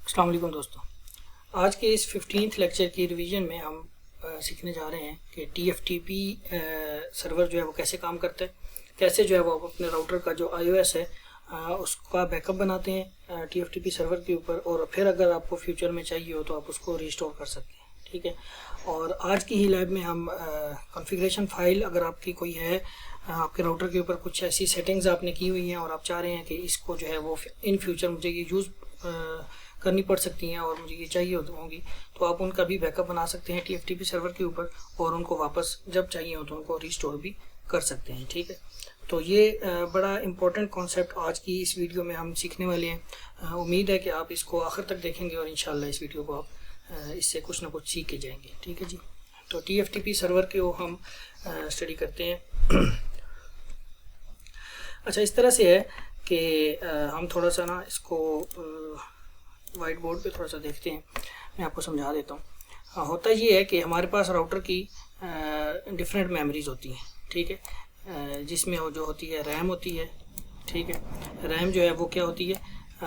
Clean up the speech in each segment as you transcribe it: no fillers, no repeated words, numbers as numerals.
अस्सलाम वालेकुम दोस्तों। आज के इस 15th लेक्चर की रिवीजन में हम सीखने जा रहे हैं कि TFTP सर्वर जो है वो कैसे काम करता है, कैसे जो है वो आप अपने राउटर का जो iOS है उसका बैकअप बनाते हैं TFTP सर्वर के ऊपर, और फिर अगर आपको फ्यूचर में चाहिए हो तो आप उसको रिस्टोर कर सकते हैं। ठीक है। और आज की ही लैब में हम कॉन्फ़िगरेशन फाइल अगर आपकी कोई है आपके राउटर के ऊपर, कुछ ऐसी सेटिंग्स आपने की हुई हैं और आप चाह रहे हैं कि इसको जो है वो इन फ्यूचर मुझे ये यूज़ करनी पड़ सकती हैं और मुझे ये चाहिए होंगी, तो आप उनका भी बैकअप बना सकते हैं TFTP सर्वर के ऊपर और उनको वापस जब चाहिए हो तो उनको रिस्टोर भी कर सकते हैं। ठीक है। तो ये बड़ा इम्पोर्टेंट कॉन्सेप्ट आज की इस वीडियो में हम सीखने वाले हैं। उम्मीद है कि आप इसको आखिर तक देखेंगे और इंशाल्लाह इस वीडियो को आप इससे कुछ ना कुछ सीख के जाएंगे। ठीक है जी। तो TFTP सर्वर के वो हम स्टडी करते हैं। अच्छा, इस तरह से है कि हम थोड़ा सा ना इसको वाइट बोर्ड पे थोड़ा सा देखते हैं, मैं आपको समझा देता हूँ। होता ये है कि हमारे पास राउटर की डिफरेंट मेमोरीज होती हैं। ठीक है। जिसमें वो जो होती है रैम होती है। ठीक है। रैम जो है वो क्या होती है,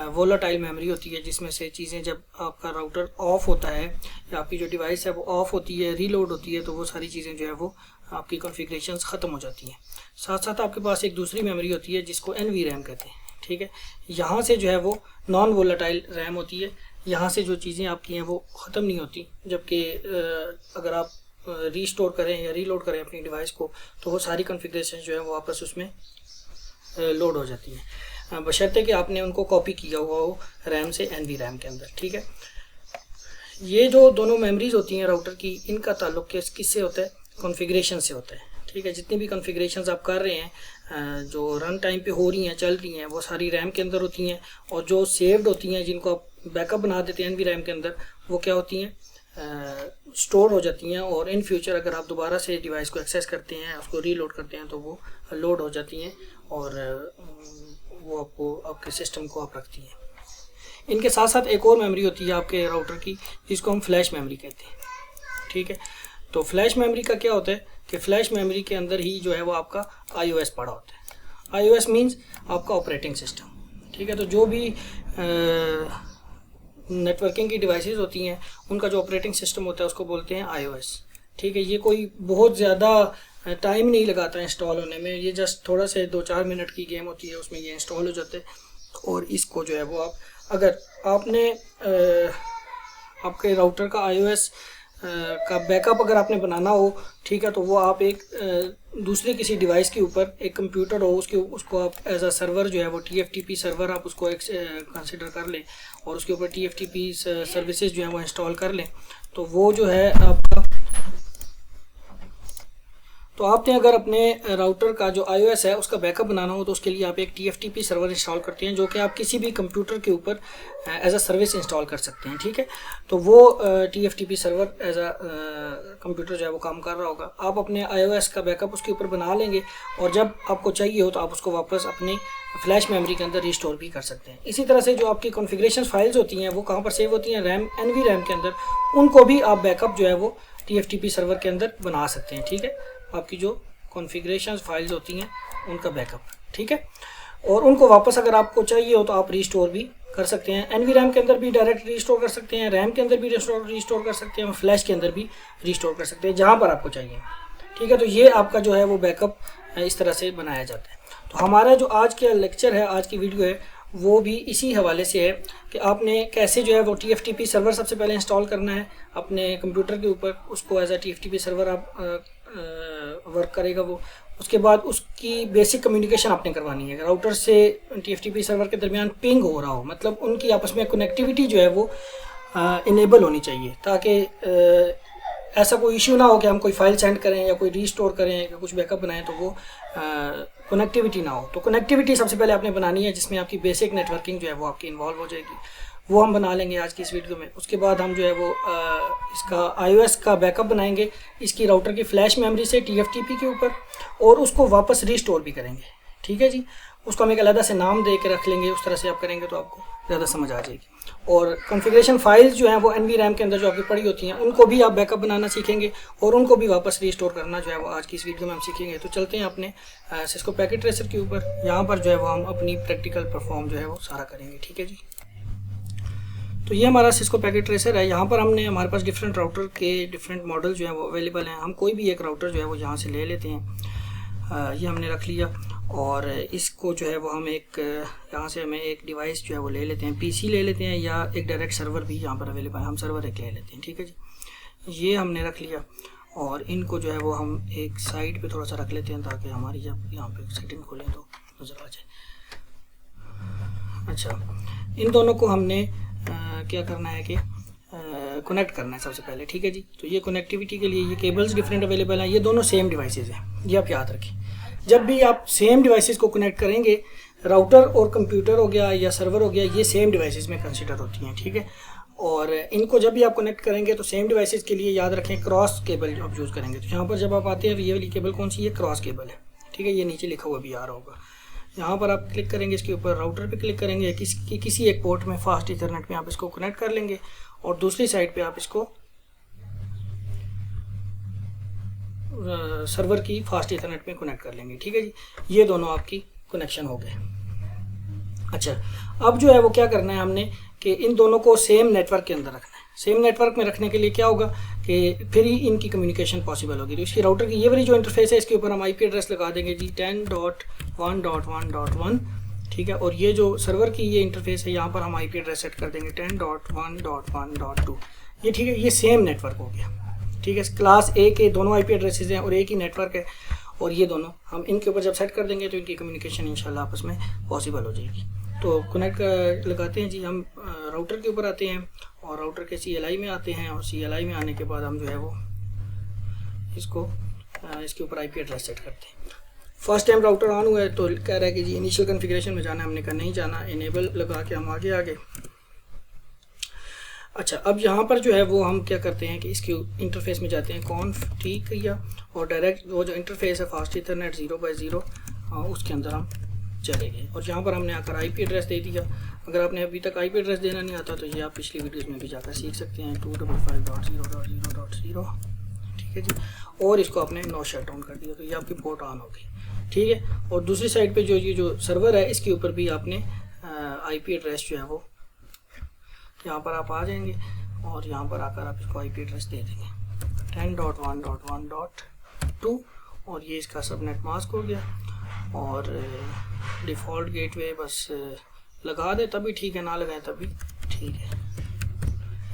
वोलाटाइल मेमोरी होती है, जिसमें से चीज़ें जब आपका राउटर ऑफ होता है या आपकी जो डिवाइस है वो ऑफ होती है, रीलोड होती है, तो वो सारी चीज़ें जो है वो आपकी कॉन्फ़िगरेशंस ख़त्म हो जाती हैं। साथ साथ आपके पास एक दूसरी मेमोरी होती है जिसको NVRAM कहते हैं। ठीक है। यहाँ से जो है वो नॉन वोलाटाइल रैम होती है, यहाँ से जो चीज़ें आपकी हैं वो ख़त्म नहीं होती, जबकि अगर आप रीस्टोर करें या रीलोड करें अपनी डिवाइस को तो वो सारी कॉन्फ़िगरेशन जो है वो वापस उसमें लोड हो जाती है, बशर्ते कि आपने उनको कॉपी किया हुआ हो रैम से NVRAM के अंदर। ठीक है। ये जो दोनों मेमोरीज होती हैं राउटर की, इनका ताल्लुक किससे होता है, कॉन्फ़िगरेशन से होता है। ठीक है। जितनी भी कॉन्फ़िगरेशंस आप कर रहे हैं जो रन टाइम पे हो रही हैं, चल रही हैं, वो सारी रैम के अंदर होती हैं, और जो सेव्ड होती हैं जिनको आप बैकअप बना देते हैं NVRAM के अंदर, वो क्या होती हैं, स्टोर हो जाती हैं, और इन फ्यूचर अगर आप दोबारा से डिवाइस को एक्सेस करते हैं, उसको रीलोड करते हैं, तो वो लोड हो जाती हैं और वो आपको आपके सिस्टम को आप रखती हैं। इनके साथ साथ एक और मेमोरी होती है आपके राउटर की जिसको हम फ्लैश मेमोरी कहते हैं। ठीक है। तो फ्लैश मेमोरी का क्या होता है कि फ्लैश मेमोरी के अंदर ही जो है वो आपका iOS पड़ा होता है। iOS मीन्स आपका ऑपरेटिंग सिस्टम। ठीक है। तो जो भी नेटवर्किंग की डिवाइसेस होती हैं उनका जो ऑपरेटिंग सिस्टम होता है उसको बोलते हैं iOS। ठीक है। ये कोई बहुत ज़्यादा टाइम नहीं लगाता है इंस्टॉल होने में, ये जस्ट थोड़ा से 2-4 मिनट की गेम होती है, उसमें ये इंस्टॉल हो जाते हैं। और इसको जो है वो आप अगर आपने आपके राउटर का iOS का बैकअप अगर आपने बनाना हो, ठीक है, तो वो आप एक दूसरे किसी डिवाइस के ऊपर एक कंप्यूटर हो उसको आप एज अ सर्वर जो है वो TFTP सर्वर आप उसको एक कंसिडर कर लें और उसके ऊपर TFTP सर्विसेज जो है वो इंस्टॉल कर लें, तो वो जो है आपका, तो आपने अगर अपने राउटर का जो iOS है उसका बैकअप बनाना हो तो उसके लिए आप एक TFTP सर्वर इंस्टॉल करते हैं, जो कि आप किसी भी कंप्यूटर के ऊपर एज अ सर्विस इंस्टॉल कर सकते हैं। ठीक है। तो वो TFTP server as a computer जो है वो काम कर रहा होगा। आप अपने iOS का बैकअप उसके ऊपर बना लेंगे और जब आपको चाहिए हो तो आप उसको वापस अपनी फ्लैश मेमोरी के अंदर रिस्टोर भी कर सकते हैं। इसी तरह से जो आपकी कॉन्फ़िगरेशन फाइल्स होती हैं वो कहाँ पर सेव होती हैं, रैम NVRAM के अंदर, उनको भी आप बैकअप जो है वो TFTP सर्वर के अंदर बना सकते हैं। ठीक है। आपकी जो कॉन्फ़िगरेशन फाइल्स होती हैं उनका बैकअप। ठीक है। और उनको वापस अगर आपको चाहिए हो तो आप रिस्टोर भी कर सकते हैं। NVRAM के अंदर भी डायरेक्ट रिस्टोर कर सकते हैं, रैम के अंदर भी रिस्टोर कर सकते हैं, फ्लैश के अंदर भी रिस्टोर कर सकते हैं, जहाँ पर आपको चाहिए। ठीक है। तो ये आपका जो है वो बैकअप इस तरह से बनाया जाता है। तो हमारा जो आज का लेक्चर है, आज की वीडियो है, वो भी इसी हवाले से है कि आपने कैसे जो है वो TFTP सर्वर सबसे पहले इंस्टॉल करना है अपने कंप्यूटर के ऊपर, उसको एज अ TFTP सर्वर आप वर्क करेगा वो। उसके बाद उसकी बेसिक कम्युनिकेशन आपने करवानी है, राउटर से TFTP सर्वर के दरमियान पिंग हो रहा हो, मतलब उनकी आपस में कनेक्टिविटी जो है वो इनेबल होनी चाहिए, ताकि ऐसा कोई इशू ना हो कि हम कोई फाइल सेंड करें या कोई रीस्टोर करें या कुछ बैकअप बनाएं तो वो कनेक्टिविटी ना हो। तो कनेक्टिविटी सबसे पहले आपने बनानी है, जिसमें आपकी बेसिक नेटवर्किंग जो है वो आपकी इन्वॉल्व हो जाएगी, वो हम बना लेंगे आज की इस वीडियो में। उसके बाद हम जो है वो इसका iOS का बैकअप बनाएंगे इसकी राउटर की फ्लैश मेमोरी से TFTP के ऊपर, और उसको वापस रीस्टोर भी करेंगे। ठीक है जी। उसको हम एक अलग से नाम दे के रख लेंगे, उस तरह से आप करेंगे तो आपको ज़्यादा समझ आ जाएगी। और कॉन्फ़िगरेशन फाइल्स जो हैं वो NVRAM के अंदर जो आपकी पड़ी होती हैं उनको भी आप बैकअप बनाना सीखेंगे और उनको भी वापस रीस्टोर करना जो है वो आज की इस वीडियो में हम सीखेंगे। तो चलते हैं अपने सिस्को पैकेट ट्रेसर के ऊपर, यहाँ पर जो है वो हम अपनी प्रैक्टिकल परफॉर्म जो है वो सारा करेंगे। ठीक है जी। तो ये हमारा सिस्को पैकेट ट्रेसर है। यहाँ पर हमने हमारे पास डिफरेंट राउटर के डिफरेंट मॉडल जो है वो अवेलेबल हैं। हम कोई भी एक राउटर जो है वो यहाँ से ले लेते हैं। ये हमने रख लिया और इसको जो है वो हम एक यहाँ से हमें एक डिवाइस जो है वो ले लेते हैं, पीसी ले लेते हैं या एक डायरेक्ट सर्वर भी यहाँ पर अवेलेबल है, हम सर्वर एक ले लेते हैं। ठीक है जी, ये हमने रख लिया और इनको जो है वो हम एक साइड पे थोड़ा सा रख लेते हैं ताकि हमारी जब यहाँ पे सेटिंग खोलें तो नज़र आ जाए। अच्छा, इन दोनों को हमने क्या करना है कि कनेक्ट करना है सबसे पहले। ठीक है जी, तो ये कनेक्टिविटी के लिए ये केबल्स डिफरेंट अवेलेबल हैं। ये दोनों सेम डिवाइसेस हैं, ये आप याद रखें। जब भी आप सेम डिवाइसेस को कनेक्ट करेंगे, राउटर और कंप्यूटर हो गया या सर्वर हो गया, ये सेम डिवाइसेस में कंसिडर होती हैं। ठीक है, और इनको जब भी आप कनेक्ट करेंगे तो सेम डिवाइसेस के लिए याद रखें क्रॉस केबल आप यूज़ करेंगे। तो यहाँ पर जब आप आते हैं ये वाली केबल कौन सी है, क्रॉस केबल है। ठीक है, ये नीचे लिखा हुआ भी आ रहा होगा। यहाँ पर आप क्लिक करेंगे, इसके ऊपर राउटर पे क्लिक करेंगे, किसी एक पोर्ट में फास्ट इथरनेट में आप इसको कनेक्ट कर लेंगे और दूसरी साइड पे आप इसको सर्वर की फास्ट इथरनेट में कनेक्ट कर लेंगे। ठीक है जी, ये दोनों आपकी कनेक्शन हो गए। अच्छा, अब जो है वो क्या करना है हमने कि इन दोनों को सेम नेटवर्क के अंदर रखना है। सेम नेटवर्क में रखने के लिए क्या होगा कि फिर ही इनकी कम्युनिकेशन पॉसिबल होगी। तो इसकी राउटर की ये वाली जो इंटरफेस है, इसके ऊपर हम आईपी एड्रेस लगा देंगे जी 10.1.1.1। ठीक है, और ये जो सर्वर की ये इंटरफेस है, यहाँ पर हम आईपी एड्रेस सेट कर देंगे 10.1.1.2। ये ठीक है, ये सेम नेटवर्क हो गया। ठीक है, क्लास ए के दोनों आईपी एड्रेसेस हैं और एक ही नेटवर्क है, और ये दोनों हम इनके ऊपर जब सेट कर देंगे तो इनकी कम्युनिकेशन इंशाल्लाह आपस में पॉसिबल हो जाएगी। तो कनेक्ट लगाते हैं जी, हम राउटर के ऊपर आते हैं और राउटर के CLI में आते हैं और CLI में आने के बाद हम जो है वो इसको इसके ऊपर आईपी एड्रेस सेट करते हैं। फर्स्ट टाइम राउटर ऑन हुआ है तो कह रहा है कि जी इनिशियल कॉन्फ़िगरेशन में जाना है, हमने कहा नहीं जाना, इनेबल लगा के हम आगे अच्छा, अब यहाँ पर जो है वो हम क्या करते हैं कि इसके इंटरफेस में जाते हैं, कॉन्फ ठीक किया और डायरेक्ट वो जो इंटरफेस है फास्ट इथरनेट 0x0 उसके अंदर हम चले गए और यहाँ पर हमने आकर आईपी एड्रेस दे दिया। अगर आपने अभी तक आईपी एड्रेस देना नहीं आता तो ये आप पिछली वीडियोस में भी जाकर सीख सकते हैं, 255.0.0.0। ठीक है जी, और इसको आपने नो शट डाउन कर दिया तो ये आपकी पोर्ट ऑन हो गई। ठीक है, और दूसरी साइड पे जो ये जो सर्वर है इसके ऊपर भी आपने आईपी एड्रेस जो है वो यहाँ पर आप आ जाएंगे और यहाँ पर आकर आप इसको आईपी एड्रेस दे देंगे 10.1.1.2 और ये इसका सबनेट मास्क हो गया। और डिफ़ॉल्ट गेटवे बस लगा दे तभी ठीक है, ना लगाएं तभी ठीक है।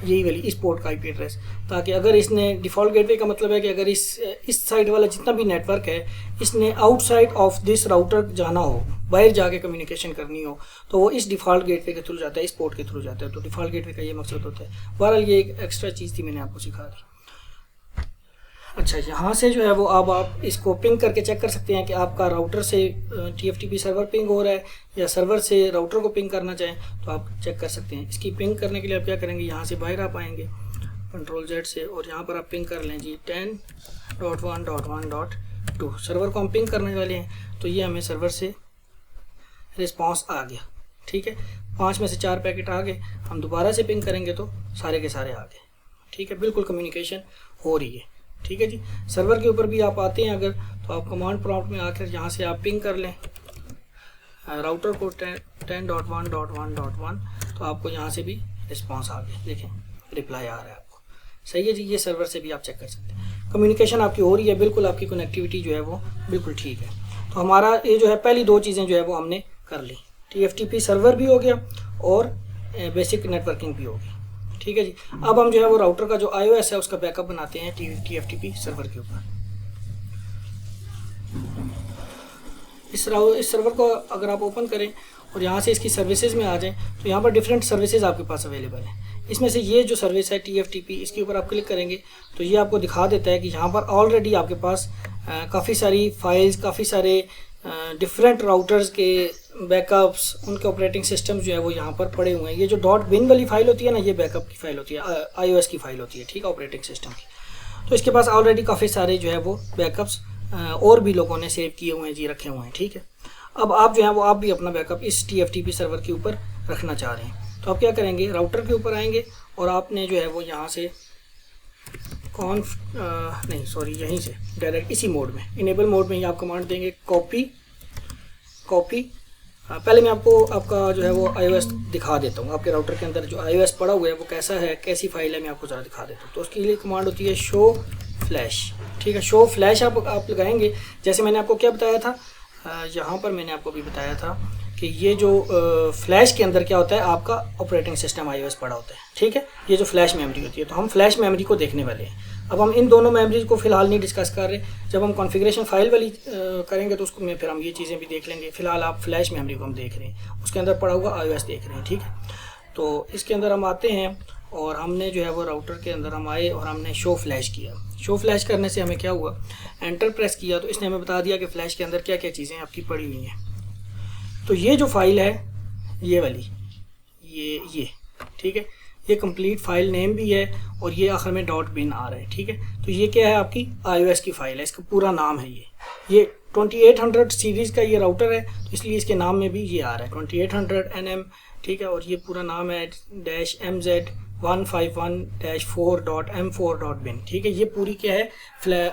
यही वाली इस पोर्ट का आईपी एड्रेस, ताकि अगर इसने डिफ़ॉल्ट गेटवे का मतलब है कि अगर इस साइड वाला जितना भी नेटवर्क है इसने आउटसाइड ऑफ दिस राउटर जाना हो, बाहर जाके कम्युनिकेशन करनी हो, तो वो इस डिफ़ॉल्ट गेटवे के थ्रू जाता है, इस पोर्ट के थ्रू जाता है। तो डिफ़ॉल्ट गेटवे का ये मकसद होता है। बहरहाल ये एक एक्स्ट्रा चीज़ थी, मैंने आपको सिखा दी। अच्छा, यहाँ से जो है वो अब आप इसको पिंग करके चेक कर सकते हैं कि आपका राउटर से TFTP सर्वर पिंग हो रहा है या सर्वर से राउटर को पिंग करना चाहें तो आप चेक कर सकते हैं। इसकी पिंग करने के लिए आप क्या करेंगे, यहाँ से बाहर आप आएंगे Ctrl+Z से और यहाँ पर आप पिंग कर लें जी 10.1.1.2। सर्वर को हम पिंग करने वाले हैं तो ये हमें सर्वर से रिस्पॉन्स आ गया। ठीक है, 5 में से 4 पैकेट आ गए, हम दोबारा से पिंग करेंगे तो सारे के सारे आ गए। ठीक है, बिल्कुल कम्युनिकेशन हो रही है। ठीक है जी, सर्वर के ऊपर भी आप आते हैं अगर तो आप कमांड प्रॉम्प्ट में आकर यहाँ से आप पिंग कर लें राउटर को 10.1.1.1 तो आपको यहाँ से भी रिस्पांस आ गया। देखें रिप्लाई आ रहा है आपको, सही है जी। ये सर्वर से भी आप चेक कर सकते हैं, कम्युनिकेशन आपकी हो रही है, बिल्कुल आपकी कनेक्टिविटी जो है वो बिल्कुल ठीक है। तो हमारा ये जो है पहली 2 चीज़ें जो है वो हमने कर ली, TFTP सर्वर भी हो गया और बेसिक नेटवर्किंग भी होगी। ठीक है जी, अब हम जो है वो राउटर का जो iOS है उसका बैकअप बनाते हैं TFTP सर्वर के ऊपर। इस सर्वर को अगर आप ओपन करें और यहाँ से इसकी सर्विसेज में आ जाएं तो यहाँ पर डिफरेंट सर्विसेज आपके पास अवेलेबल हैं। इसमें से ये जो सर्विस है TFTP, इसके ऊपर आप क्लिक करेंगे तो ये आपको दिखा देता है कि यहाँ पर ऑलरेडी आपके पास काफ़ी सारी फाइल्स, काफ़ी सारे डिफरेंट राउटर्स के बैकअप्स, उनके ऑपरेटिंग सिस्टम जो है वो यहाँ पर पड़े हुए हैं। ये जो .bin वाली फ़ाइल होती है ना, ये बैकअप की फ़ाइल होती है, iOS की फ़ाइल होती है। ठीक है, ऑपरेटिंग सिस्टम की। तो इसके पास ऑलरेडी काफ़ी सारे जो है वो बैकअप्स और भी लोगों ने सेव किए हुए हैं जी, रखे हुए हैं। ठीक है, अब आप जो है वो आप भी अपना बैकअप इस TFTP सर्वर के ऊपर रखना चाह रहे हैं तो आप क्या करेंगे, राउटर के ऊपर आएंगे और आपने जो है वो यहाँ से यहीं से डायरेक्ट इसी मोड में, इनेबल मोड में ही आप कमांड देंगे कॉपी पहले मैं आपको आपका जो है वो iOS दिखा देता हूँ। आपके राउटर के अंदर जो iOS पड़ा हुआ है वो कैसा है, कैसी फाइल है, मैं आपको ज़रा दिखा देता हूँ। तो उसके लिए कमांड होती है शो फ्लैश। ठीक है, शो फ्लैश आप लगाएंगे। जैसे मैंने आपको क्या बताया था, यहाँ पर मैंने आपको भी बताया था कि ये जो फ्लैश के अंदर क्या होता है, आपका ऑपरेटिंग सिस्टम iOS पड़ा होता है। ठीक है, ये जो फ्लैश मेमोरी होती है, तो हम फ्लैश मेमोरी को देखने वाले हैं। अब हम इन दोनों मेमोरीज को फ़िलहाल नहीं डिस्कस कर रहे। जब हम कॉन्फ़िगरेशन फाइल वाली करेंगे तो उसको में फिर हम ये चीज़ें भी देख लेंगे। फ़िलहाल आप फ्लैश मेमोरी को हम देख रहे हैं, उसके अंदर पड़ा हुआ iOS देख रहे हैं। ठीक है, तो इसके अंदर हम आते हैं और हमने जो है वो राउटर के अंदर हम आए और हमने शो फ्लैश किया। शो फ्लैश करने से हमें क्या हुआ, एंटर प्रेस किया तो इसने हमें बता दिया कि फ्लैश के अंदर क्या क्या चीज़ें आपकी पड़ी हुई हैं। तो ये जो फाइल है ये वाली, ये ठीक है, ये कंप्लीट फाइल नेम भी है और ये आखिर में .bin आ रहा है। ठीक है, तो ये क्या है, आपकी iOS की फाइल है, इसका पूरा नाम है ये 2800 सीरीज़ का ये राउटर है, तो इसलिए इसके नाम में भी ये आ रहा है 2800 NM। ठीक है, और ये पूरा नाम है -MZ151-4.m4.bin। ठीक है, ये पूरी क्या है,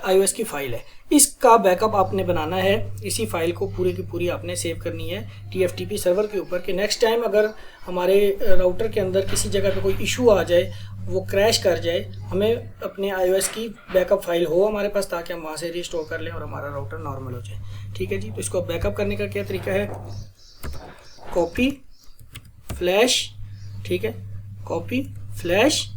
iOS की फाइल है। इसका बैकअप आपने बनाना है, इसी फाइल को पूरी की पूरी आपने सेव करनी है TFTP सर्वर के ऊपर, कि नेक्स्ट टाइम अगर हमारे राउटर के अंदर किसी जगह पे कोई इशू आ जाए, वो क्रैश कर जाए, हमें अपने iOS की बैकअप फाइल हो हमारे पास, ताकि हम वहाँ से रिस्टोर कर लें और हमारा राउटर नॉर्मल हो जाए। ठीक है जी, तो इसको बैकअप करने का क्या तरीका है, कॉपी फ्लैश। ठीक है, कॉपी फ्लैश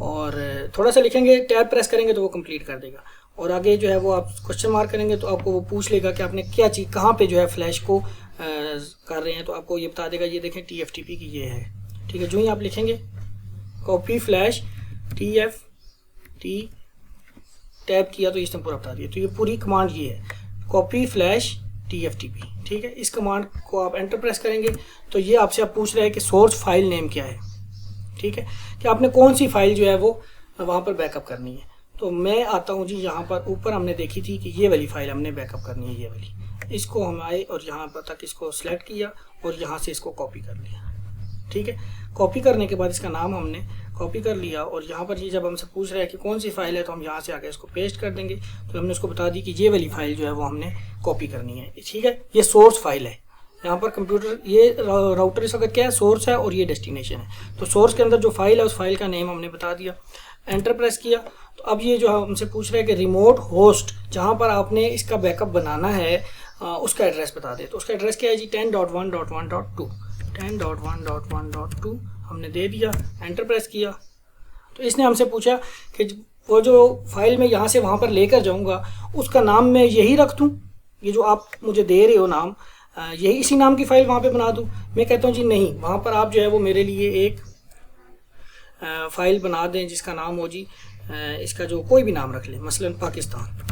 और थोड़ा सा लिखेंगे, टैब प्रेस करेंगे तो वो कंप्लीट कर देगा। और आगे जो है वो आप क्वेश्चन मार्क करेंगे तो आपको वो पूछ लेगा कि आपने क्या चीज़ कहाँ पे जो है फ्लैश को कर रहे हैं, तो आपको ये बता देगा। ये देखें TFTP की ये है। ठीक है, जो ही आप लिखेंगे कॉपी फ्लैश TFT टैब किया तो इसने पूरा बता दिया। तो ये पूरी कमांड ये है, कॉपी फ्लैश TFTP। ठीक है, इस कमांड को आप एंटर प्रेस करेंगे तो ये आपसे आप पूछ रहे हैं कि सोर्स फाइल नेम क्या है। ठीक है, कि आपने कौन सी फाइल जो है वो वहाँ पर बैकअप करनी है। तो मैं आता हूँ जी, यहाँ पर ऊपर हमने देखी थी कि ये वाली फाइल हमने बैकअप करनी है, ये वाली। इसको हम आए और यहाँ पर तक इसको सिलेक्ट किया और यहाँ से इसको कॉपी कर लिया। ठीक है, कॉपी करने के बाद इसका नाम हमने कॉपी कर लिया और यहाँ पर ये जब हमसे पूछ रहा है कि कौन सी फाइल है, तो हम यहाँ से आके इसको पेस्ट कर देंगे। तो हमने उसको बता दी कि ये वाली फाइल जो है वो हमने कॉपी करनी है। ठीक है, ये सोर्स फाइल है। यहाँ पर कंप्यूटर ये राउटर इस वक्त क्या है, सोर्स है और ये डेस्टिनेशन है। तो सोर्स के अंदर जो फाइल है उस फाइल का नेम हमने बता दिया, एंटर प्रेस किया। तो अब ये जो हमसे पूछ रहा है कि रिमोट होस्ट जहाँ पर आपने इसका बैकअप बनाना है उसका एड्रेस बता दे। तो उसका एड्रेस क्या है जी, 10.1.1.2 10.1.1.2 हमने दे दिया, एंटर प्रेस किया। तो इसने हमसे पूछा कि वो जो फाइल मैं यहाँ से वहाँ पर लेकर जाऊँगा उसका नाम मैं यही रख दूँ, ये जो आप मुझे दे रहे हो नाम, यही इसी नाम की फ़ाइल वहाँ पे बना दूँ। मैं कहता हूँ जी नहीं, वहाँ पर आप जो है वो मेरे लिए एक फ़ाइल बना दें जिसका नाम हो जी, इसका जो कोई भी नाम रख लें, मसलन पाकिस्तान।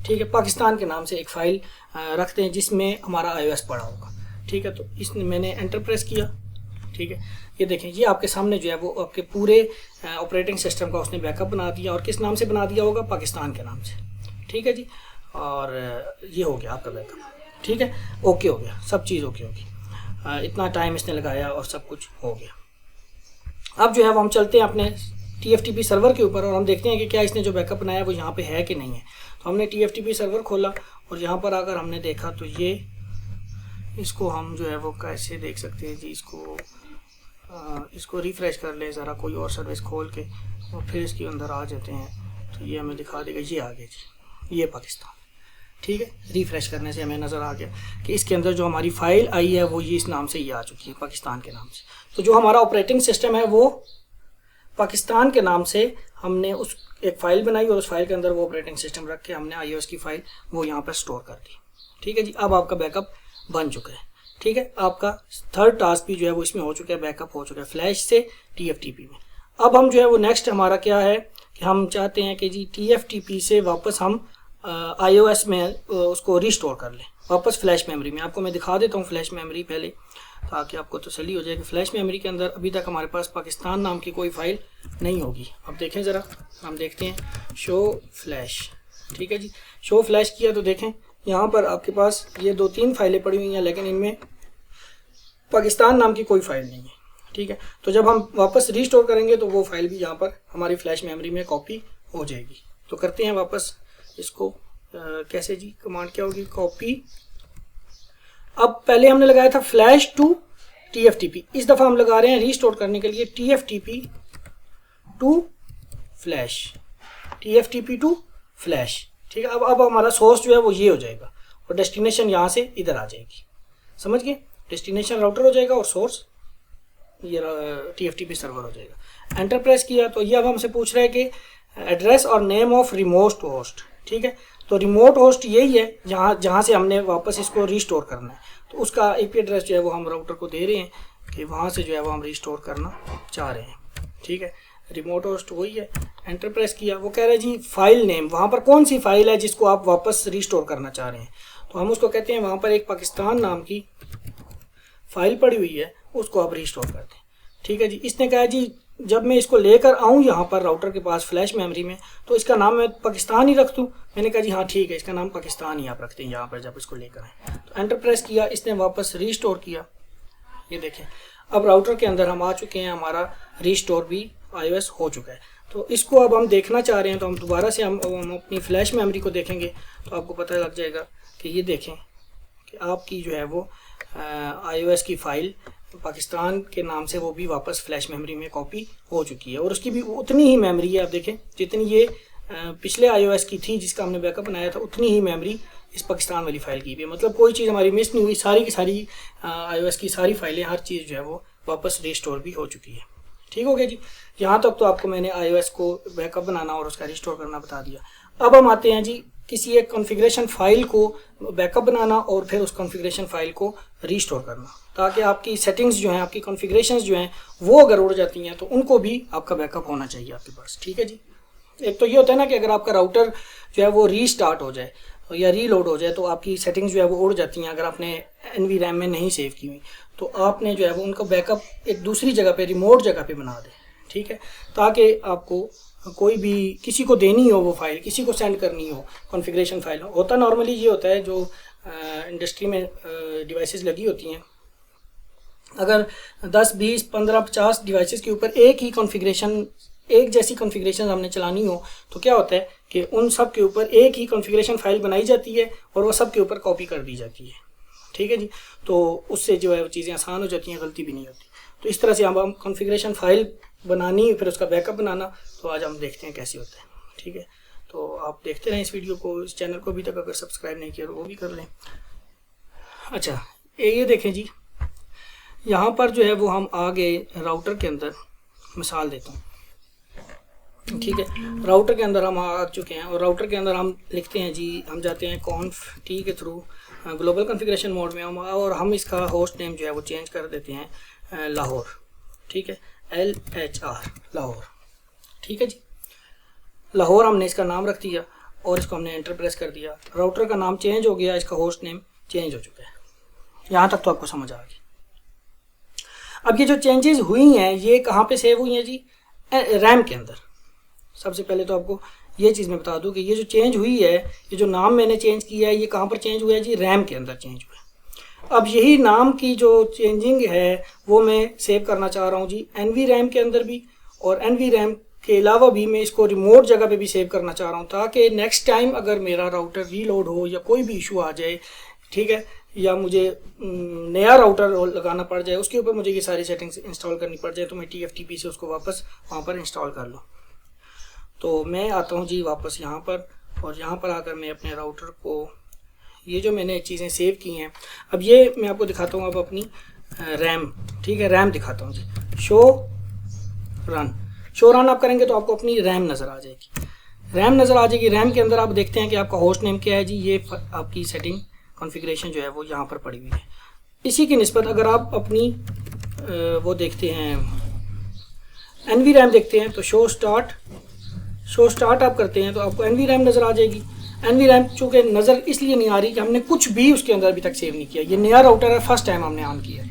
ठीक है, पाकिस्तान के नाम से एक फ़ाइल रखते हैं जिसमें हमारा iOS पड़ा होगा। ठीक है, तो इसने मैंने एंटर प्रेस किया। ठीक है, ये देखें, ये आपके सामने जो है वो आपके पूरे ऑपरेटिंग सिस्टम का उसने बैकअप बना दिया। और किस नाम से बना दिया होगा, पाकिस्तान के नाम से। ठीक है जी, और ये हो गया आपका बैकअप। ठीक है, ओके हो गया, सब चीज़ ओके होगी। इतना टाइम इसने लगाया और सब कुछ हो गया। अब जो है वो हम चलते हैं अपने TFTP सर्वर के ऊपर और हम देखते हैं कि क्या इसने जो बैकअप बनाया वो यहाँ पे है कि नहीं है। तो हमने TFTP सर्वर खोला और यहाँ पर आकर हमने देखा तो ये, इसको हम जो है वो कैसे देख सकते हैं जी, इसको रिफ़्रेश कर ले ज़रा, कोई और सर्विस खोल के, और फिर इसके अंदर आ जाते हैं तो ये हमें दिखा देगा। ये आ गया जी, ये पाकिस्तान। ठीक है, रिफ़्रेश करने से हमें नज़र आ गया कि इसके अंदर जो हमारी फ़ाइल आई है वो ये इस नाम से ये आ चुकी है, पाकिस्तान के नाम से। तो जो हमारा ऑपरेटिंग सिस्टम है वो पाकिस्तान के नाम से हमने उस एक फ़ाइल बनाई और उस फाइल के अंदर वो ऑपरेटिंग सिस्टम रख के हमने iOS की फ़ाइल वो यहाँ पर स्टोर कर दी। ठीक है जी, अब आपका बैकअप बन चुका है। ठीक है, आपका थर्ड टास्क भी जो है वो इसमें हो चुका है, बैकअप हो चुका है फ्लैश से TFTP में। अब हम जो है वो नेक्स्ट हमारा क्या है कि हम चाहते हैं कि जी TFTP से वापस हम iOS में उसको रिस्टोर कर लें वापस फ्लैश मेमोरी में। आपको मैं दिखा देता हूँ फ्लैश मेमोरी पहले, ताकि आपको तसल्ली हो जाए कि फ्लैश मेमोरी के अंदर अभी तक हमारे पास पाकिस्तान नाम की कोई फ़ाइल नहीं होगी। अब देखें ज़रा, हम देखते हैं शो फ्लैश। ठीक है जी, शो फ्लैश किया तो देखें यहाँ पर आपके पास ये 2-3 फाइलें पड़ी हुई हैं, लेकिन इनमें पाकिस्तान नाम की कोई फ़ाइल नहीं है। ठीक है, तो जब हम वापस रिस्टोर करेंगे तो वो फाइल भी यहाँ पर हमारी फ्लैश मेमोरी में कॉपी हो जाएगी। तो करते हैं वापस इसको, कैसे जी, कमांड क्या होगी, कॉपी अब पहले हमने लगाया था फ्लैश टू TFTP, इस दफ़ा हम लगा रहे हैं रीस्टोर करने के लिए TFTP to flash, TFTP to flash. ठीक है, अब हमारा सोर्स जो है वो ये हो जाएगा और डेस्टिनेशन यहाँ से इधर आ जाएगी, समझ गए? डेस्टिनेशन राउटर हो जाएगा और सोर्स ये TFTP सर्वर हो जाएगा। एंटर प्रेस किया तो ये अब हमसे पूछ रहा है कि एड्रेस और नेम ऑफ रिमोट होस्ट। ठीक है, तो रिमोट होस्ट यही है जहाँ से हमने वापस इसको रीस्टोर करना है, तो उसका IP एड्रेस जो है वो हम राउटर को दे रहे हैं कि वहाँ से जो है वो हम रीस्टोर करना चाह रहे हैं। ठीक है, रिमोट होस्ट वही है। एंटर प्रेस किया, वो कह रहा है जी फाइल नेम, वहाँ पर कौन सी फाइल है जिसको आप वापस रीस्टोर करना चाह रहे हैं, तो हम उसको कहते हैं वहाँ पर एक पाकिस्तान नाम की फाइल पड़ी हुई है, उसको आप रीस्टोर कर दें। ठीक है जी, इसने कहा जी जब मैं इसको लेकर आऊँ यहाँ पर राउटर के पास फ्लैश मेमोरी में, तो इसका नाम मैं पाकिस्तान ही रख दूँ। मैंने कहा जी हाँ ठीक है, इसका नाम पाकिस्तान ही आप रखते हैं यहाँ पर जब इसको लेकर आए। तो एंटर प्रेस किया, इसने वापस रीस्टोर किया। ये देखें अब राउटर के अंदर हम आ चुके हैं, हमारा रीस्टोर भी iOS हो चुका है। तो इसको अब हम देखना चाह रहे हैं, तो हम दोबारा से हम अपनी फ्लैश मेमोरी को देखेंगे तो आपको पता लग जाएगा कि ये देखें कि आपकी जो है वो iOS की फ़ाइल पाकिस्तान के नाम से वो भी वापस फ्लैश मेमोरी में कॉपी हो चुकी है और उसकी भी उतनी ही मेमोरी है। आप देखें जितनी ये पिछले iOS की थी जिसका हमने बैकअप बनाया था, उतनी ही मेमोरी इस पाकिस्तान वाली फ़ाइल की भी है। मतलब कोई चीज़ हमारी मिस नहीं हुई, सारी की सारी iOS की सारी फाइलें, हर चीज़ जो है वो वापस रिस्टोर भी हो चुकी है। ठीक हो गया जी, यहाँ तक तो आपको मैंने iOS को बैकअप बनाना और उसका रिस्टोर करना बता दिया। अब हम आते हैं जी किसी एक कॉन्फ़िगरेशन फ़ाइल को बैकअप बनाना और फिर उस कॉन्फ़िगरेशन फ़ाइल को रीस्टोर करना, ताकि आपकी सेटिंग्स जो हैं, आपकी कॉन्फ़िगरेशंस जो हैं वो अगर उड़ जाती हैं तो उनको भी आपका बैकअप होना चाहिए आपके पास। ठीक है जी, एक तो ये होता है ना कि अगर आपका राउटर जो है वो रीस्टार्ट हो जाए या रीलोड हो जाए तो आपकी सेटिंग्स जो है वो उड़ जाती हैं, अगर आपने NVRAM में नहीं सेव की हुई, तो आपने जो है वो उनका बैकअप एक दूसरी जगह पे, रिमोट जगह पे बना दें। ठीक है, ताकि आपको कोई भी किसी को देनी हो वो फाइल, किसी को सेंड करनी हो कॉन्फ़िगरेशन फाइल होता नॉर्मली ये होता है जो इंडस्ट्री में डिवाइसेस लगी होती हैं, अगर 10, 20, 15, 50 डिवाइसेस के ऊपर एक ही कॉन्फ़िगरेशन, एक जैसी कॉन्फ़िगरेशन हमने चलानी हो, तो क्या होता है कि उन सब के ऊपर एक ही कॉन्फ़िगरेशन फाइल बनाई जाती है और वो सब के ऊपर कॉपी कर दी जाती है। ठीक है जी, तो उससे जो है वो चीज़ें आसान हो जाती हैं, गलती भी नहीं होती। तो इस तरह से हम कॉन्फ़िगरेशन फाइल बनानी, फिर उसका बैकअप बनाना, तो आज हम देखते हैं कैसे होता है। ठीक है, तो आप देखते रहें इस वीडियो को, इस चैनल को अभी तक अगर सब्सक्राइब नहीं किया तो वो भी कर लें। अच्छा, ये देखें जी, यहाँ पर जो है वो हम आगे राउटर के अंदर मिसाल देता हूँ। ठीक है, राउटर के अंदर हम आ चुके हैं और राउटर के अंदर हम लिखते हैं जी, हम जाते हैं conf के थ्रू ग्लोबल कॉन्फ़िगरेशन मोड में हम, और हम इसका होस्ट नेम जो है वो चेंज कर देते हैं लाहौर। ठीक है, LHR लाहौर। ठीक है जी, लाहौर हमने इसका नाम रख दिया और इसको हमने एंटर प्रेस कर दिया, राउटर का नाम चेंज हो गया, इसका होस्ट नेम चेंज हो चुका है। यहाँ तक तो आपको समझ आ गई। अब ये जो चेंजेस हुई हैं ये कहाँ पे सेव हुई हैं जी? रैम के अंदर। सबसे पहले तो आपको ये चीज़ मैं बता दूं कि ये जो चेंज हुई है, ये जो नाम मैंने चेंज किया है, ये कहाँ पर चेंज हुआ है जी? रैम के अंदर चेंज हुआ है। अब यही नाम की जो चेंजिंग है वो मैं सेव करना चाह रहा हूँ जी NVRAM के अंदर भी, और NVRAM के अलावा भी मैं इसको रिमोट जगह पे भी सेव करना चाह रहा हूँ, ताकि नेक्स्ट टाइम अगर मेरा राउटर रीलोड हो या कोई भी इशू आ जाए, ठीक है, या मुझे नया राउटर लगाना पड़ जाए, उसके ऊपर मुझे ये सारी सेटिंग्स इंस्टॉल करनी पड़ जाए, तो मैं TFTP से उसको वापस वहाँ पर इंस्टॉल कर लूँ। तो मैं आता हूँ जी वापस यहाँ पर, और यहाँ पर आकर मैं अपने राउटर को, ये जो मैंने चीज़ें सेव की हैं, अब ये मैं आपको दिखाता हूँ अब अपनी रैम। ठीक है, रैम दिखाता हूँ जी। शो रन आप करेंगे तो आपको अपनी रैम नज़र आ जाएगी, रैम नज़र आ जाएगी। रैम के अंदर आप देखते हैं कि आपका होस्ट नेम क्या है जी, ये आपकी सेटिंग कॉन्फ़िगरेशन जो है वो यहाँ पर पड़ी हुई है। इसी की निस्बत अगर आप अपनी वो देखते हैं NVRAM देखते हैं, तो शो स्टार्ट आप करते हैं तो आपको NVRAM नज़र आ जाएगी। NVRAM चूँकि नज़र इसलिए नहीं आ रही कि हमने कुछ भी उसके अंदर अभी तक सेव नहीं किया, ये नया राउटर है, फर्स्ट टाइम हमने ऑन किया है।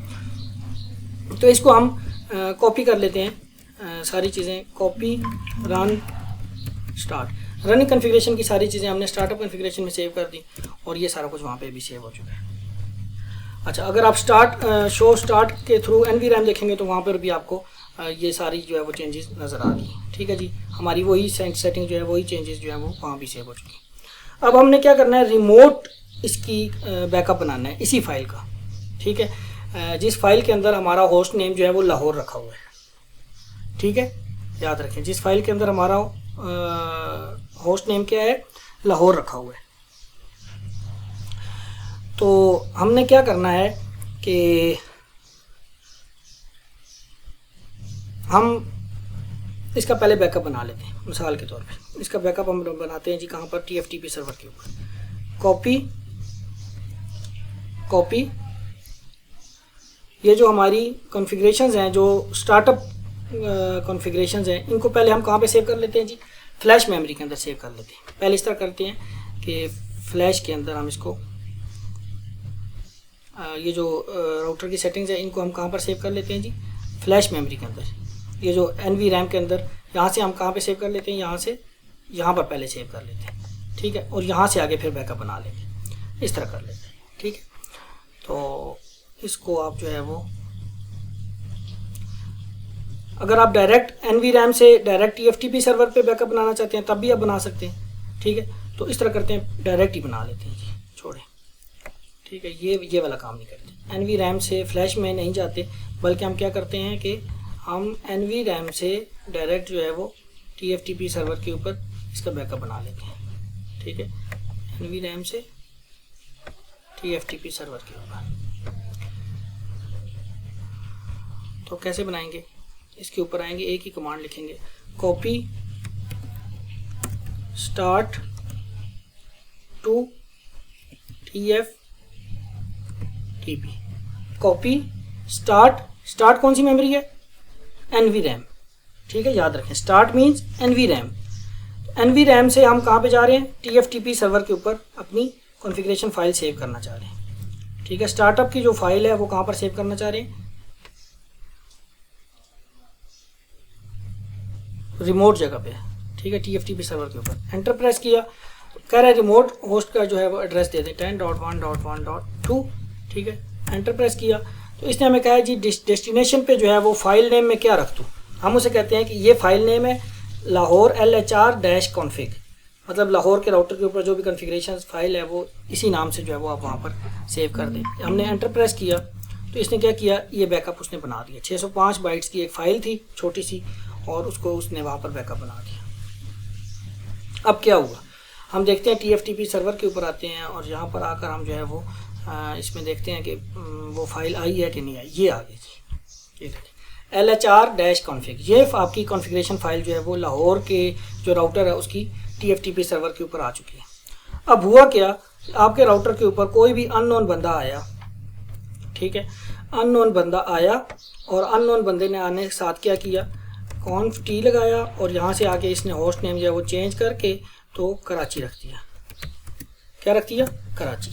तो इसको हम कॉपी कर लेते हैं, सारी चीज़ें copy, run, start. Running configuration की सारी चीज़ें हमने स्टार्टअप कॉन्फ़िगरेशन में सेव कर दी और ये सारा कुछ वहाँ पे भी सेव हो चुका है। अच्छा, अगर आप शो स्टार्ट के थ्रू NVRAM देखेंगे तो वहाँ पर भी आपको ये सारी जो है वो चेंजेस नज़र आ रही हैं। ठीक है जी, हमारी वही सेटिंग जो है, वही चेंजेस जो है वो वहाँ भी सेव हो चुकी हैं। अब हमने क्या करना है, रिमोट इसकी बैकअप बनाना है इसी फाइल का। ठीक है, जिस फाइल के अंदर हमारा होस्ट नेम जो है वो लाहौर रखा हुआ है, ठीक है, याद रखें जिस फाइल के अंदर हमारा होस्ट नेम क्या है, लाहौर रखा हुआ है। तो हमने क्या करना है कि हम इसका पहले बैकअप बना लेते हैं। मिसाल के तौर पे इसका बैकअप हम बनाते हैं जी कहाँ पर, TFTP सर्वर के ऊपर। कॉपी ये जो हमारी कॉन्फ़िगरेशंस हैं, जो स्टार्टअप कॉन्फ़िगरेशंस हैं, इनको पहले हम कहाँ पे सेव कर लेते हैं जी, फ्लैश मेमोरी के अंदर सेव कर लेते हैं। पहले इस तरह करते हैं कि फ्लैश के अंदर हम इसको ये जो राउटर की सेटिंग्स है इनको हम कहाँ पर सेव कर लेते हैं जी, फ्लैश मेमोरी के अंदर। ये जो NVRAM के अंदर, यहाँ से हम कहाँ पे सेव कर लेते हैं, यहाँ से यहाँ पर पहले सेव कर लेते हैं, ठीक है, और यहाँ से आगे फिर बैकअप बना लेंगे, इस तरह कर लेते हैं, ठीक है। तो इसको आप जो है वो, अगर आप डायरेक्ट NVRAM से डायरेक्ट TFTP सर्वर पे बैकअप बनाना चाहते हैं तब भी आप बना सकते हैं, ठीक है। तो इस तरह करते हैं, डायरेक्ट ही बना लेते हैं जी, छोड़ें, ठीक है। ये वाला काम नहीं करते, NVRAM से फ्लैश में नहीं जाते, बल्कि हम क्या करते हैं कि हम NVRAM से डायरेक्ट जो है वो TFTP सर्वर के ऊपर इसका बैकअप बना लेते हैं, ठीक है। NVRAM से TFTP सर्वर के ऊपर तो कैसे बनाएंगे, इसके ऊपर आएंगे, एक ही कमांड लिखेंगे, copy start to TFTP। Copy start कौन सी मेमोरी है, NVRAM, ठीक है, याद रखें, स्टार्ट मीन्स NVRAM। NVRAM से हम कहाँ पे जा रहे हैं, TFTP सर्वर के ऊपर अपनी कॉन्फ़िगरेशन फाइल सेव करना चाह रहे हैं, ठीक है। स्टार्टअप की जो फाइल है वो कहाँ पर सेव करना चाह रहे हैं, रिमोट जगह पे, ठीक है, TFTP सर्वर के ऊपर। एंटर प्रेस किया, कह रहा है रिमोट होस्ट का जो है वो एड्रेस दे दें 10.1.1.2, ठीक है। एंटर प्रेस किया तो इसने हमें कहा है जी डेस्टिनेशन पे जो है वो फाइल नेम में क्या रख दूँ। हम उसे कहते हैं कि ये फाइल नेम है लाहौर LHR-config, मतलब लाहौर के राउटर के ऊपर जो भी कॉन्फ़िगरेशन फाइल है वो इसी नाम से जो है वो आप वहाँ पर सेव कर दें। हमने एंटर प्रेस किया तो इसने क्या किया, ये बैकअप उसने बना दिया। 605 बाइट्स की एक फ़ाइल थी छोटी सी, और उसको उसने वहाँ पर बैकअप बना दिया। अब क्या हुआ, हम देखते हैं TFTP सर्वर के ऊपर आते हैं, और यहाँ पर आकर हम जो है वो इसमें देखते हैं कि वो फाइल आई है कि नहीं आई। ये आ गई जी, ये देखिए LHR-config, ये आपकी कॉन्फ़िगरेशन फाइल जो है वो लाहौर के जो राउटर है उसकी TFTP सर्वर के ऊपर आ चुकी है। अब हुआ क्या, आपके राउटर के ऊपर कोई भी अननोन बंदा आया, ठीक है, अननोन बंदा आया, और अननोन बंदे ने आने के साथ क्या किया, conf t लगाया, और यहाँ से आके इसने होस्ट नेम जो है वो चेंज करके तो कराची रख दिया। क्या रख दिया, कराची।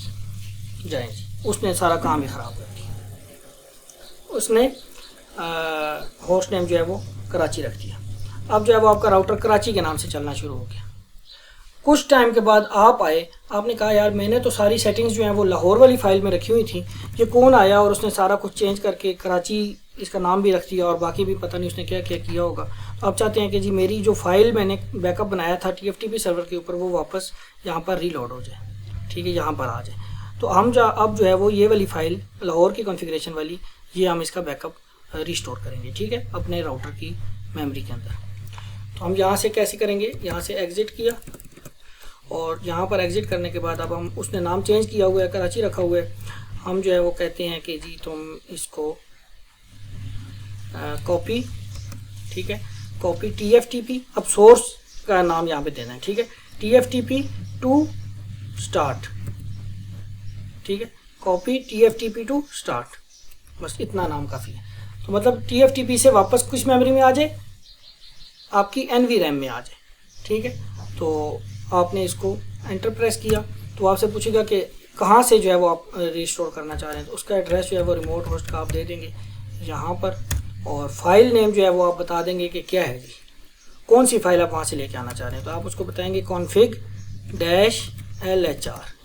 जाए जी, उसने सारा काम ही ख़राब कर दिया, उसने होस्ट नेम जो है वो कराची रख दिया। अब जो है वो आपका राउटर कराची के नाम से चलना शुरू हो गया। कुछ टाइम के बाद आप आए, आपने कहा यार मैंने तो सारी सेटिंग्स जो हैं वो लाहौर वाली फ़ाइल में रखी हुई थी, ये कौन आया और उसने सारा कुछ चेंज करके कराची इसका नाम भी रख दिया, और बाकी भी पता नहीं उसने क्या क्या किया होगा। तो आप चाहते हैं कि जी मेरी जो फाइल मैंने बैकअप बनाया था TFTP सर्वर के ऊपर वो वापस यहाँ पर रीलोड हो जाए, ठीक है, यहाँ पर आ जाए। तो हम अब जो है वो ये वाली फ़ाइल लाहौर की कॉन्फ़िगरेशन वाली, ये हम इसका बैकअप रिस्टोर करेंगे, ठीक है, अपने राउटर की मेमोरी के अंदर। तो हम यहाँ से कैसे करेंगे, यहाँ से एग्ज़िट किया, और यहाँ पर एग्ज़िट करने के बाद अब हम, उसने नाम चेंज किया हुआ है, कराची रखा हुआ है, हम जो है वो कहते हैं कि जी तुम इसको कॉपी, ठीक है, कॉपी TFTP, अब सोर्स का नाम यहाँ पे देना है, ठीक है, TFTP टू स्टार्ट, ठीक है, कॉपी TFTP टू स्टार्ट, बस इतना नाम काफ़ी है। तो मतलब TFTP से वापस कुछ मेमोरी में आ जाए, आपकी NVRAM में आ जाए, ठीक है। तो आपने इसको एंटर प्रेस किया तो आपसे पूछेगा कि कहाँ से जो है वो आप रिस्टोर करना चाह रहे हैं, तो उसका एड्रेस जो है वो रिमोट होस्ट का आप दे देंगे यहाँ पर, और फाइल नेम जो है वो आप बता देंगे कि क्या है जी, कौन सी फाइल आप वहाँ से लेके आना चाह रहे हैं। तो आप उसको बताएंगे config-lhr,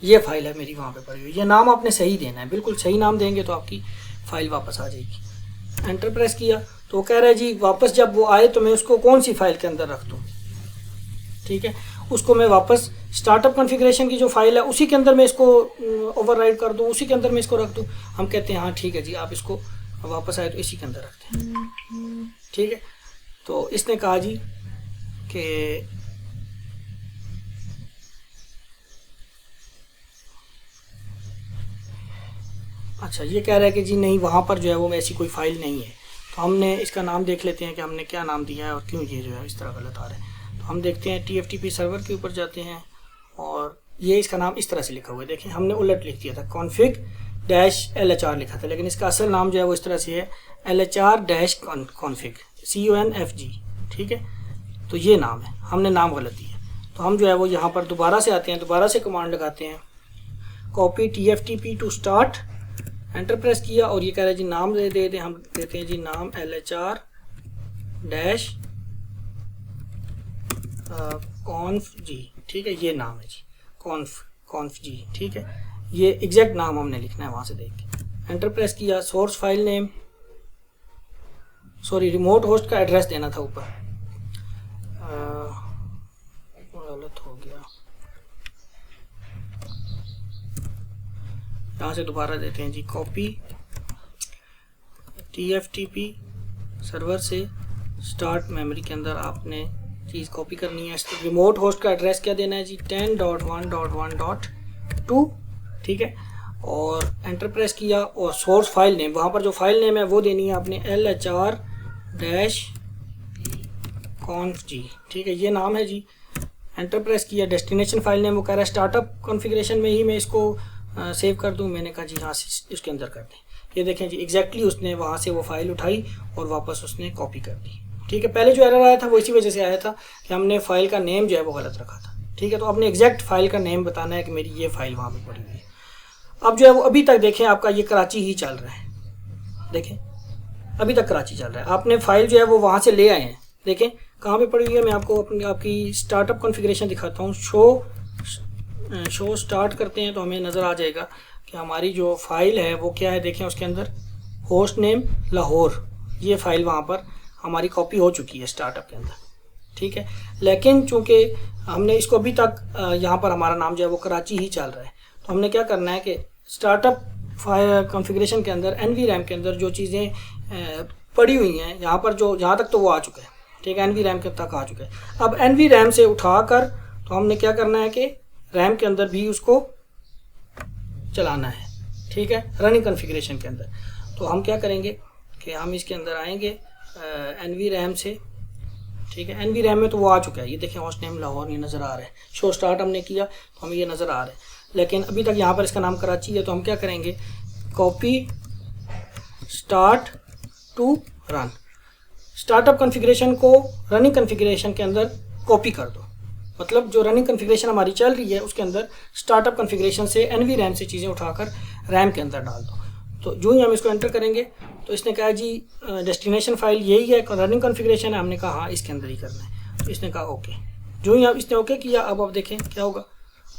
ये फाइल है मेरी वहाँ पे पड़ी हुई। ये नाम आपने सही देना है, बिल्कुल सही नाम देंगे तो आपकी फ़ाइल वापस आ जाएगी। एंटर प्रेस किया तो वो कह रहा है जी वापस जब वो आए तो मैं उसको कौन सी फाइल के अंदर रख दूँ, ठीक है, उसको मैं वापस स्टार्टअप कॉन्फ़िगरेशन की जो फाइल है उसी के अंदर मैं इसको ओवरराइड कर दूं, उसी के अंदर मैं इसको रख दूं। हम कहते हैं हाँ ठीक है जी, आप इसको वापस आए तो इसी के अंदर रखते हैं, ठीक है। तो इसने कहा जी कि अच्छा, ये कह रहा है कि जी नहीं, वहाँ पर जो है वो ऐसी कोई फ़ाइल नहीं है। तो हमने इसका नाम देख लेते हैं कि हमने क्या नाम दिया है और क्यों ये जो है इस तरह गलत आ रहा है। तो हम देखते हैं TFTP सर्वर के ऊपर जाते हैं और ये इसका नाम इस तरह से लिखा हुआ है। देखें, हमने उलट लिख दिया था, config-lhr लिखा था, लेकिन इसका असल नाम जो है वो इस तरह से है lhr-config, CONFG, ठीक है। तो ये नाम है, हमने नाम गलत दिया। तो हम जो है वो यहाँ पर दोबारा से आते हैं, दोबारा से कमांड लगाते हैं, copy TFTP to start, enter press किया और ये कह रहा है जी नाम दे दें। हम देते हैं जी नाम lhr-conf जी, ठीक है, ये नाम है जी, conf जी, ठीक है। ये एग्जैक्ट नाम हमने लिखना है वहाँ से देख के। एंटर प्रेस किया, source file name, sorry remote host का एड्रेस देना था ऊपर, गलत हो गया, यहाँ से दोबारा देते हैं जी, कॉपी TFTP सर्वर से स्टार्ट मेमोरी के अंदर आपने चीज़ कॉपी करनी है। रिमोट होस्ट का एड्रेस क्या देना है जी, 10.1.1.2, ठीक है। और एंटर प्रेस किया और सोर्स फाइल नेम, वहाँ पर जो फाइल नेम है वो देनी है आपने lhr-conf जी, ठीक है, ये नाम है जी। एंटर प्रेस किया, डेस्टिनेशन फाइल नेम वो कह रहा है स्टार्टअप कॉन्फ़िगरेशन में ही मैं इसको सेव कर दूं। मैंने कहा जी हाँ, इसके अंदर कर दें। ये देखें जी, एग्जैक्टली उसने वहाँ से वो फाइल उठाई और वापस उसने कॉपी कर दी, ठीक है। पहले जो एरर आया था वो इसी वजह से आया था कि हमने फाइल का नेम जो है वो गलत रखा था, ठीक है। तो आपने एग्जैक्ट फाइल का नेम बताना है कि मेरी ये फाइल वहाँ पर पड़ी हुई है। अब जो है वो अभी तक देखें आपका ये कराची ही चल रहा है, देखें अभी तक कराची चल रहा है। आपने फाइल जो है वो वहाँ से ले आए हैं, देखें कहाँ पे पड़ी हुई है। मैं आपको आपकी स्टार्टअप कॉन्फ़िगरेशन दिखाता हूँ। शो स्टार्ट करते हैं तो हमें नज़र आ जाएगा कि हमारी जो फाइल है वो क्या है। देखें उसके अंदर होस्ट नेम लाहौर, ये फाइल वहाँ पर हमारी कॉपी हो चुकी है स्टार्टअप के अंदर, ठीक है। लेकिन चूँकि हमने इसको अभी तक यहाँ पर हमारा नाम जो है वो कराची ही चल रहा है, तो हमने क्या करना है कि स्टार्टअप फाइल कॉन्फ़िगरेशन के अंदर NVRAM के अंदर जो चीज़ें पड़ी हुई हैं यहाँ पर, जो यहाँ तक तो वो आ चुका है, ठीक है, NVRAM के तक आ चुका है। अब NVRAM से उठा कर तो हमने क्या करना है कि रैम के अंदर भी उसको चलाना है, ठीक है, रनिंग कॉन्फ़िगरेशन के अंदर। तो हम क्या करेंगे कि हम इसके अंदर आएंगे NVRAM से, ठीक है। NVRAM में तो वो आ चुका है, ये देखें होस्ट नेम लाहौर ये नज़र आ रहा है। शो स्टार्ट हमने किया तो हमें ये नज़र आ रहा है, लेकिन अभी तक यहाँ पर इसका नाम कराची है। तो हम क्या करेंगे, copy start to run, startup configuration को रनिंग कॉन्फ़िगरेशन के अंदर कॉपी कर दो। मतलब जो रनिंग कॉन्फ़िगरेशन हमारी चल रही है उसके अंदर स्टार्टअप कॉन्फ़िगरेशन से NVRAM से चीज़ें उठाकर रैम के अंदर डाल दो। तो जो ही हम इसको एंटर करेंगे तो इसने कहा जी डेस्टिनेशन फाइल यही है, रनिंग कॉन्फ़िगरेशन है। हमने कहा हाँ इसके अंदर ही करना है, तो इसने कहा ओके। जो ही इसने ओके किया, अब आप देखें क्या होगा,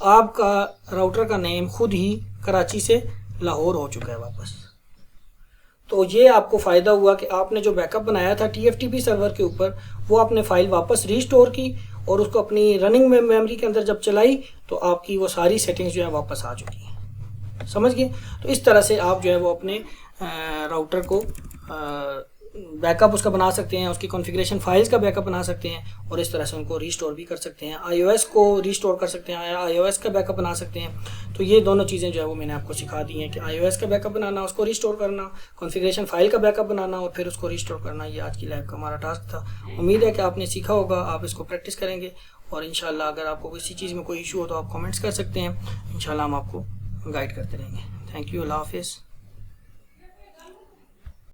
आपका राउटर का नेम खुद ही कराची से लाहौर हो चुका है वापस। तो ये आपको फ़ायदा हुआ कि आपने जो बैकअप बनाया था TFTP सर्वर के ऊपर, वो आपने फ़ाइल वापस रीस्टोर की और उसको अपनी रनिंग मेमोरी के अंदर जब चलाई तो आपकी वो सारी सेटिंग्स जो है वापस आ चुकी हैं, समझ गए। तो इस तरह से आप जो है वो अपने राउटर को बैकअप उसका बना सकते हैं, उसकी कॉन्फ़िगरेशन फाइल्स का बैकअप बना सकते हैं और इस तरह से उनको रीस्टोर भी कर सकते हैं। iOS को रीस्टोर कर सकते हैं, iOS का बैकअप बना सकते हैं। तो ये दोनों चीज़ें जो है वो मैंने आपको सिखा दी हैं कि iOS का बैकअप बनाना, उसको रीस्टोर करना, कॉन्फ़िगरेशन फाइल का बैकअप बनाना और फिर उसको रीस्टोर करना। ये आज की लाइव का हमारा टास्क था। उम्मीद है कि आपने सीखा होगा, आप इसको प्रैक्टिस करेंगे और इंशाल्लाह अगर आपको किसी चीज़ में कोई इशू हो तो आप कमेंट्स कर सकते हैं। इंशाल्लाह हम आपको गाइड करते रहेंगे। थैंक यू, अल्लाह हाफ़िज़।